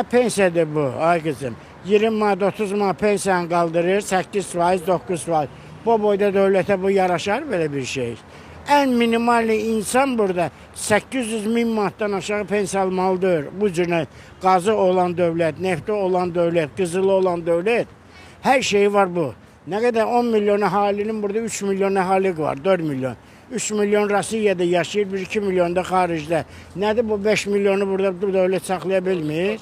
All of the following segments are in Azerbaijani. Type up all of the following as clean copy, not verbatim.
Pensiyadır bu, ay kızım. 20 manat, 30 manat pensiyanı kaldırır, 8%, 9%. Bu boyda devlete bu yaraşar böyle bir şey. En minimalli insan burada 800 bin manattan aşağı pensiya almalıdır. Bu cürne gazı olan devlet, nefti olan devlet, kızılı olan devlet. Her şey var bu. Ne kadar 10 milyon ahalinin burada 3 milyon ahali var, 4 milyon. 3 milyon Rusya'da yaşayır, 1-2 milyon da haricdə. Nədir bu 5 milyonu burada bu devlet saxlayabilmir?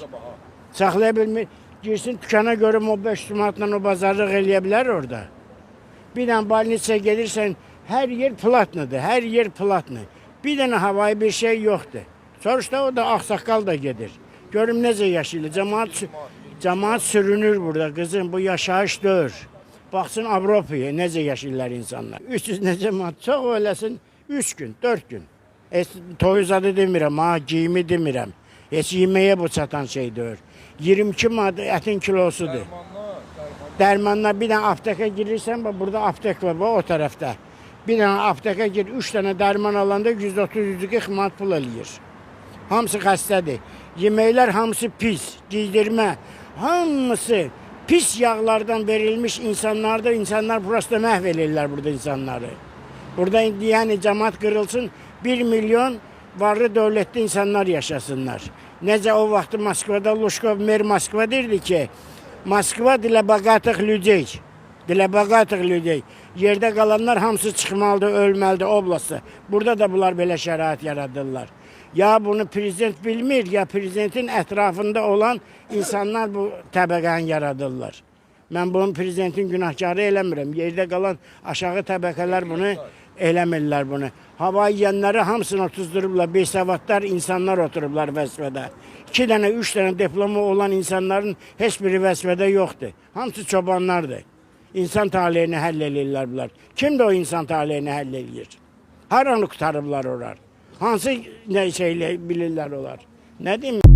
Saxlayabilmir. Girsin dükkana görüm o 5 manatla o bazarlıq eləyə bilər orada. Bir dənə balnitsə gelirsən her yer platnadır, her yer platna. Bir dənə havayı bir şey yoktur. Sonuçta o da ağsaqqal da gedir. Görüm necə yaşayırlar. Cemaat sürünür burada kızım, bu yaşayış deyil. Baxsın Avropaya necə yaşayırlar insanlar. 300 necə manat, çox eləsin 3 gün, 4 gün. Toyuz adı demirəm, ha, giyimi demirəm. Heç yeməyə bu çatan şey deyil. 22 manat ətin kilosudur. Dərmanlar bir dənə apteka girirsən, burada aptek var, o tərəfdə. Bir dənə apteka gir, 3 dənə dərman alanda 130-140 manat pul eləyir. Hamısı xəstədir. Yeməklər hamısı pis, giydirmə, hamısı pis yağlardan verilmiş insanlardır. İnsanlar burası da məhv edirlər burada insanları. Burada yani cemaat kırılsın, 1 milyon varlı devletli insanlar yaşasınlar. Necə o vaxtı Moskvada Luşkov mer Moskva derdi ki, Moskva для богатых людей. Для bogатых людей. Yerdə qalanlar hamısı çıxmalıdır, ölməlidir oblastda. Burada da bunlar belə şərait yaradırlar. Ya bunu prezident bilmir, ya prezidentin ətrafında olan insanlar bu təbəqəni yaradırlar. Mən bunun prezidentin günahkarı eləmirəm. Yerdə qalan aşağı təbəqələr bunu eləmirlər bunu. Hava yiyənləri hamısını otuzdurublar, besavadlar insanlar oturublar vəzifədə. 2 dənə, 3 dənə diploma olan insanların heç biri vəzifədə yoxdur. Hamısı çobanlardır. İnsan talihini həll edirlər bunlar. Kim də o insan talihini həll edir? Haranı qutarıblar olar? Hansı nə şeylə bilirlər olar? Nə deyim?